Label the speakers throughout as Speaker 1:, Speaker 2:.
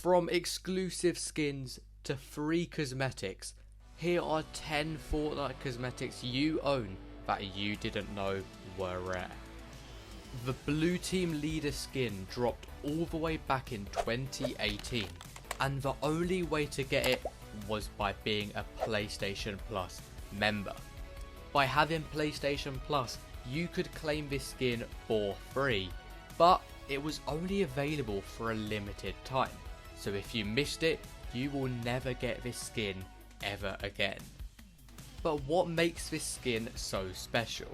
Speaker 1: From exclusive skins to free cosmetics, here are 10 Fortnite cosmetics you own that you didn't know were rare. The Blue Team Leader skin dropped all the way back in 2018, and the only way to get it was by being a PlayStation Plus member. By having PlayStation Plus, you could claim this skin for free, but it was only available for a limited time. So if you missed it, you will never get this skin ever again. But what makes this skin so special?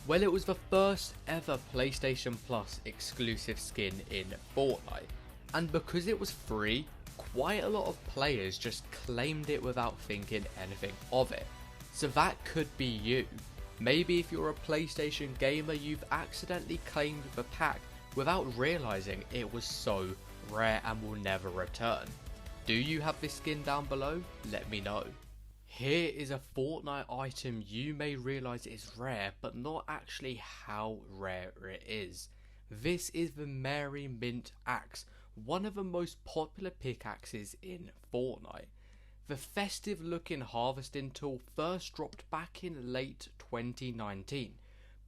Speaker 1: Well, it was the first ever PlayStation Plus exclusive skin in Fortnite, and because it was free, quite a lot of players just claimed it without thinking anything of it. So that could be you. Maybe if you're a PlayStation gamer, you've accidentally claimed the pack without realizing it was so rare and will never return. Do you have this skin down below? Let me know. Here is a Fortnite item you may realize is rare, but not actually how rare it is. This is the Merry Mint axe, one of the most popular pickaxes in Fortnite. The festive looking harvesting tool first dropped back in late 2019,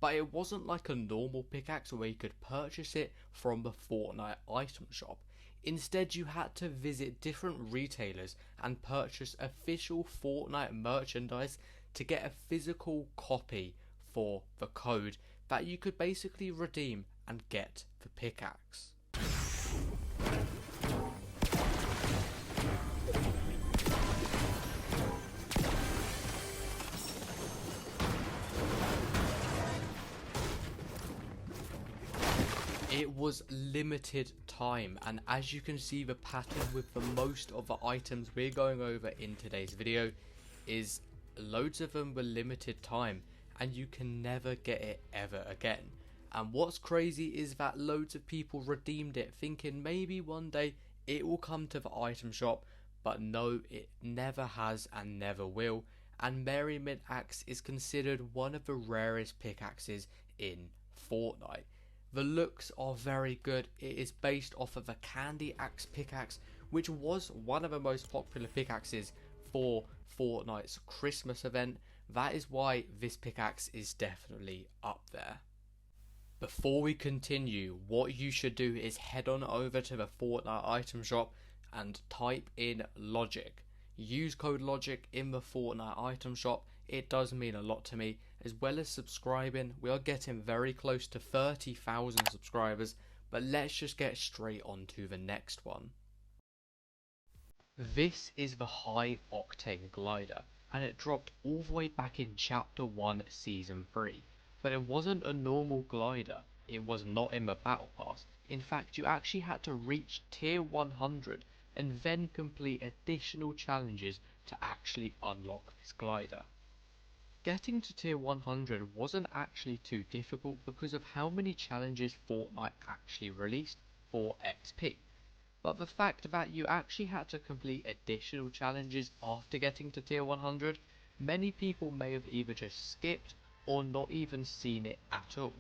Speaker 1: but it wasn't like a normal pickaxe where you could purchase it from the Fortnite item shop. Instead, you had to visit different retailers and purchase official Fortnite merchandise to get a physical copy for the code that you could basically redeem and get the pickaxe. It was limited time, and as you can see, the pattern with the most of the items we're going over in today's video is loads of them were limited time and you can never get it ever again. And what's crazy is that loads of people redeemed it thinking maybe one day it will come to the item shop, but no, it never has and never will. And Merry Mint axe is considered one of the rarest pickaxes in Fortnite. The looks are very good. It is based off of a Candy Axe pickaxe, which was one of the most popular pickaxes for Fortnite's Christmas event. That is why this pickaxe is definitely up there. Before we continue, what you should do is head on over to the Fortnite item shop and type in Logic. Use code Logic in the Fortnite item shop. It does mean a lot to me, as well as subscribing. We are getting very close to 30,000 subscribers, but let's just get straight on to the next one. This is the High Octane Glider, and it dropped all the way back in Chapter 1 Season 3. But it wasn't a normal glider, it was not in the Battle Pass. In fact, you actually had to reach Tier 100 and then complete additional challenges to actually unlock this glider. Getting to Tier 100 wasn't actually too difficult because of how many challenges Fortnite actually released for XP. But the fact that you actually had to complete additional challenges after getting to Tier 100, many people may have either just skipped or not even seen it at all.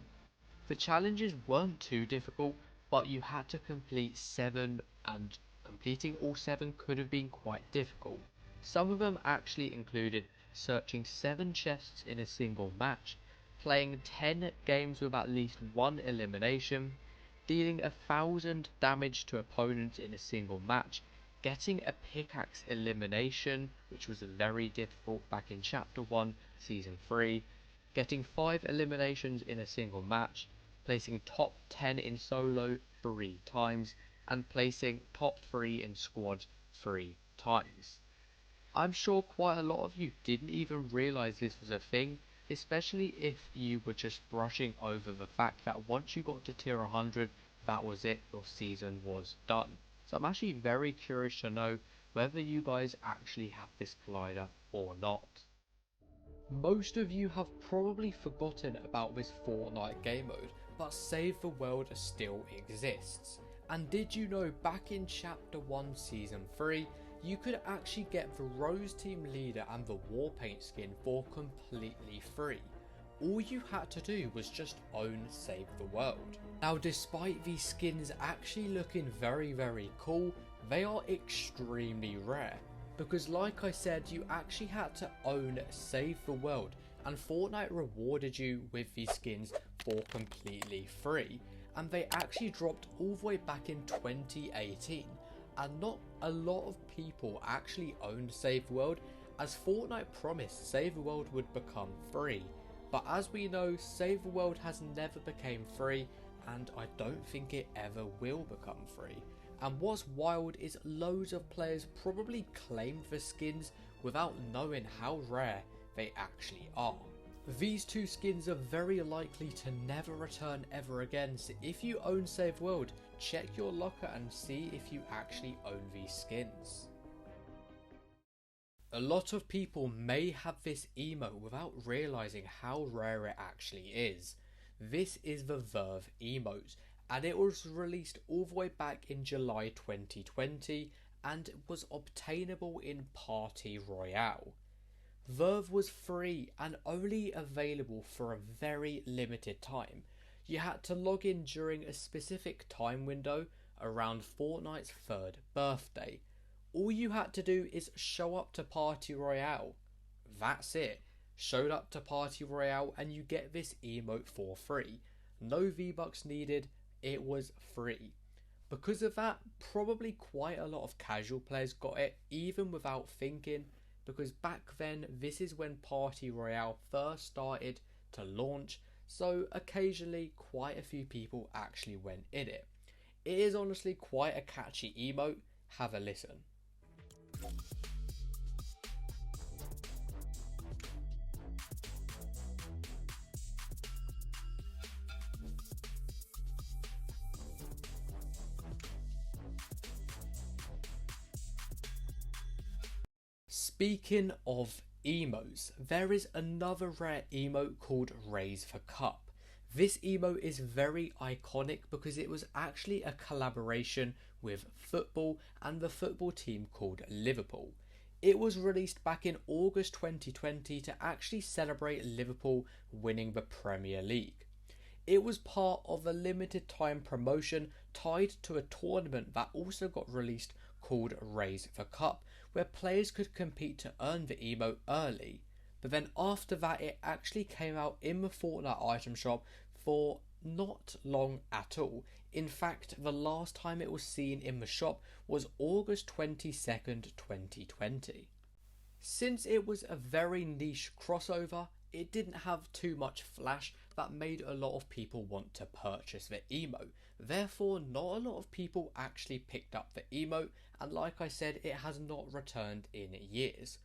Speaker 1: The challenges weren't too difficult, but you had to complete 7, and completing all 7 could have been quite difficult. Some of them actually included searching 7 chests in a single match, playing 10 games with at least 1 elimination, dealing 1,000 damage to opponents in a single match, getting a pickaxe elimination, which was very difficult back in Chapter 1 Season 3, getting 5 eliminations in a single match, placing top 10 in solo 3 times, and placing top 3 in squad 3 times. I'm sure quite a lot of you didn't even realize this was a thing, especially if you were just brushing over the fact that once you got to Tier 100, that was it, your season was done. So I'm actually very curious to know whether you guys actually have this glider or not. Most of you have probably forgotten about this Fortnite game mode, but Save the World still exists. And did you know back in Chapter 1 Season 3, you could actually get the Rose Team Leader and the Warpaint skin for completely free. All you had to do was just own Save the World. Now, despite these skins actually looking very cool, They are extremely rare, because like I said, you actually had to own Save the World, and Fortnite rewarded you with these skins for completely free, and they actually dropped all the way back in 2018, and not a lot of people actually owned Save the World, as Fortnite promised Save the World would become free. But as we know, Save the World has never became free, and I don't think it ever will become free. And what's wild is loads of players probably claimed the skins without knowing how rare they actually are. These two skins are very likely to never return ever again, so if you own Save the World, check your locker and see if you actually own these skins. A lot of people may have this emote without realising how rare it actually is. This is the Verve emote, and it was released all the way back in July 2020 and was obtainable in Party Royale. Verve was free and only available for a very limited time. You had to log in during a specific time window around Fortnite's 3rd birthday. All you had to do is show up to Party Royale. That's it. Showed up to Party Royale and you get this emote for free. No V-Bucks needed, it was free. Because of that, probably quite a lot of casual players got it even without thinking, because back then this is when Party Royale first started to launch, so occasionally quite a few people actually went in it. It is honestly quite a catchy emote, have a listen. Speaking of emotes, there is another rare emote called Raise the Cup. This emote is very iconic because it was actually a collaboration with football and the football team called Liverpool. It was released back in August 2020 to actually celebrate Liverpool winning the Premier League. It was part of a limited time promotion tied to a tournament that also got released called Raise the Cup, where players could compete to earn the emote early. But then after that, it actually came out in the Fortnite item shop for not long at all. In fact, the last time it was seen in the shop was August 22nd, 2020. Since it was a very niche crossover, it didn't have too much flash that made a lot of people want to purchase the emote. Therefore, not a lot of people actually picked up the emote, and like I said, it has not returned in years.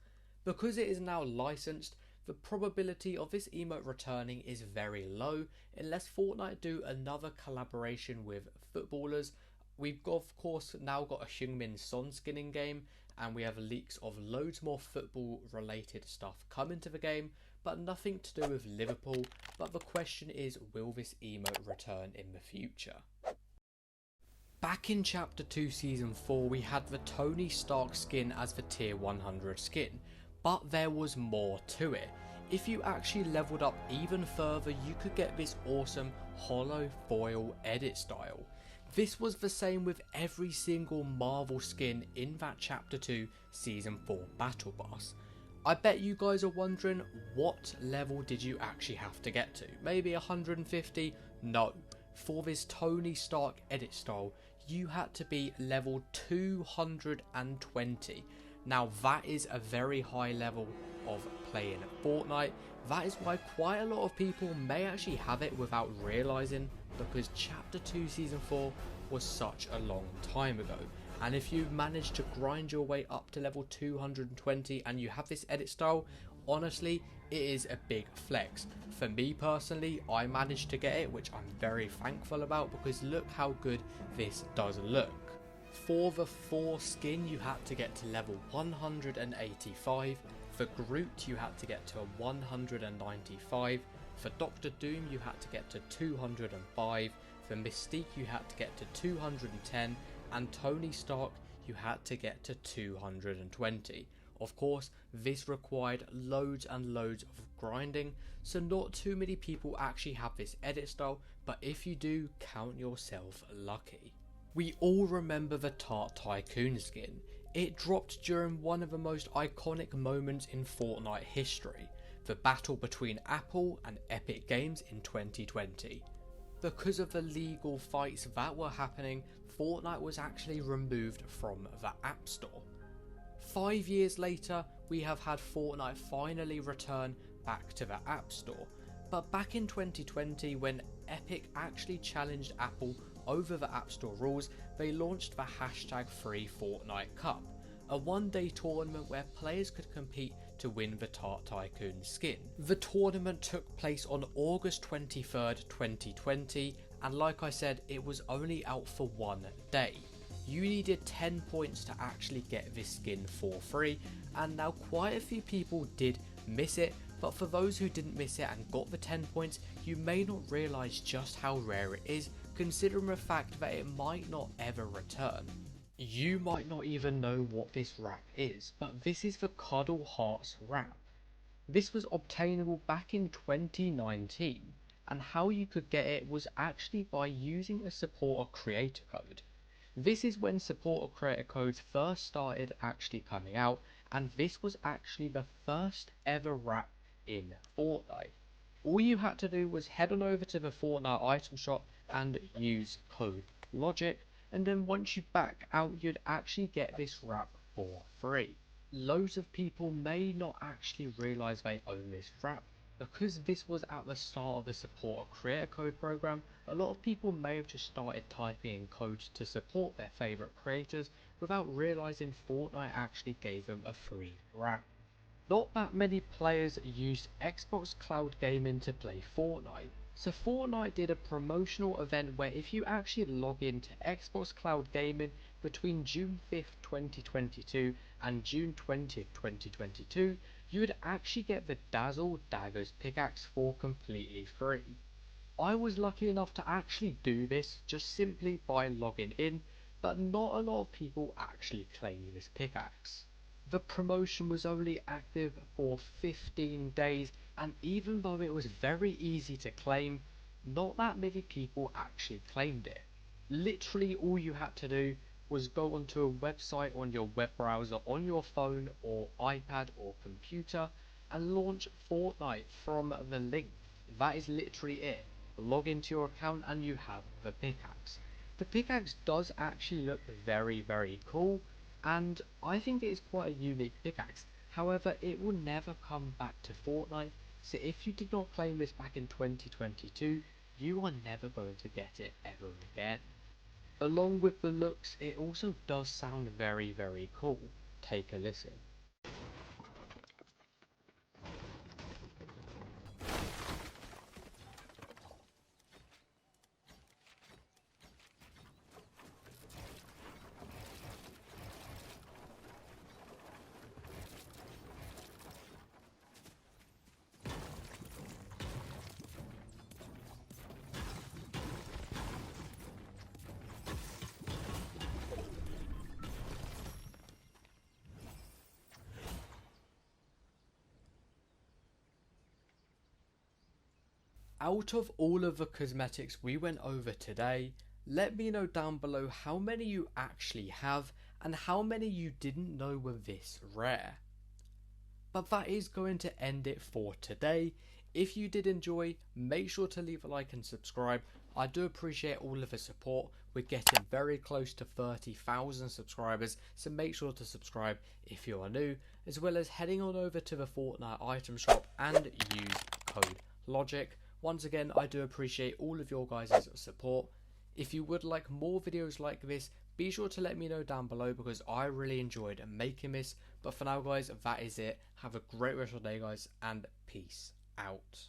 Speaker 1: Because it is now licensed, the probability of this emote returning is very low unless Fortnite do another collaboration with footballers. We've got, of course, now got a Heung-min Son skin in game, and we have leaks of loads more football related stuff coming to the game, but nothing to do with Liverpool. But the question is, will this emote return in the future? Back in Chapter 2 Season 4, we had the Tony Stark skin as the Tier 100 skin, but there was more to it. If you actually leveled up even further, you could get this awesome hollow foil edit style. This was the same with every single Marvel skin in that Chapter 2 Season 4 Battle Pass. I bet you guys are wondering, what level did you actually have to get to? Maybe 150? No. For this Tony Stark edit style, you had to be level 220. Now that is a very high level of playing Fortnite. That is why quite a lot of people may actually have it without realising, because Chapter 2 Season 4 was such a long time ago. And if you manage to grind your way up to level 220 and you have this edit style, honestly, it is a big flex. For me personally, I managed to get it, which I'm very thankful about, because look how good this does look. For the 4 skin, you had to get to level 185. For Groot, you had to get to 195. For Doctor Doom, you had to get to 205. For Mystique, you had to get to 210. And Tony Stark, you had to get to 220. Of course, this required loads and loads of grinding, so not too many people actually have this edit style, but if you do, count yourself lucky. We all remember the Tart Tycoon skin. It dropped during one of the most iconic moments in Fortnite history, the battle between Apple and Epic Games in 2020. Because of the legal fights that were happening, Fortnite was actually removed from the App Store. 5 years later, we have had Fortnite finally return back to the App Store, but back in 2020 when Epic actually challenged Apple over the App Store rules, they launched the #FreeFortnite Cup, a one-day tournament where players could compete to win the Tart Tycoon skin. The tournament took place on August 23rd, 2020, and like I said, it was only out for one day. You needed 10 points to actually get this skin for free, and now quite a few people did miss it, but for those who didn't miss it and got the 10 points, you may not realise just how rare it is, considering the fact that it might not ever return. You might not even know what this wrap is, but this is the Cuddle Hearts wrap. This was obtainable back in 2019, and how you could get it was actually by using a supporter creator code. This is when supporter creator codes first started actually coming out, and this was actually the first ever wrap in Fortnite. All you had to do was head on over to the Fortnite item shop and use code LOGIC, and then once you back out you'd actually get this wrap for free. Loads of people may not actually realise they own this wrap. Because this was at the start of the supporter creator code program, a lot of people may have just started typing in codes to support their favourite creators without realising Fortnite actually gave them a free wrap. Not that many players used Xbox Cloud Gaming to play Fortnite, so Fortnite did a promotional event where if you actually log into Xbox Cloud Gaming between June 5th, 2022 and June 20th, 2022, you would actually get the Dazzle Daggers pickaxe for completely free. I was lucky enough to actually do this just simply by logging in, but not a lot of people actually claim this pickaxe. The promotion was only active for 15 days, and even though it was very easy to claim, not that many people actually claimed it. Literally all you had to do was go onto a website on your web browser on your phone or iPad or computer and launch Fortnite from the link. That is literally it. Log into your account and you have the pickaxe. The pickaxe does actually look very cool, and I think it is quite a unique pickaxe. However, it will never come back to Fortnite, so if you did not claim this back in 2022, you are never going to get it ever again. Along with the looks, it also does sound very cool. Take a listen. Out of all of the cosmetics we went over today, let me know down below how many you actually have and how many you didn't know were this rare. But that is going to end it for today. If you did enjoy, make sure to leave a like and subscribe. I do appreciate all of the support. We're getting very close to 30,000 subscribers, so make sure to subscribe if you are new, as well as heading on over to the Fortnite item shop and use code LOGIC. Once again, I do appreciate all of your guys' support. If you would like more videos like this, be sure to let me know down below because I really enjoyed making this. But for now guys, that is it. Have a great rest of the day guys, and peace out.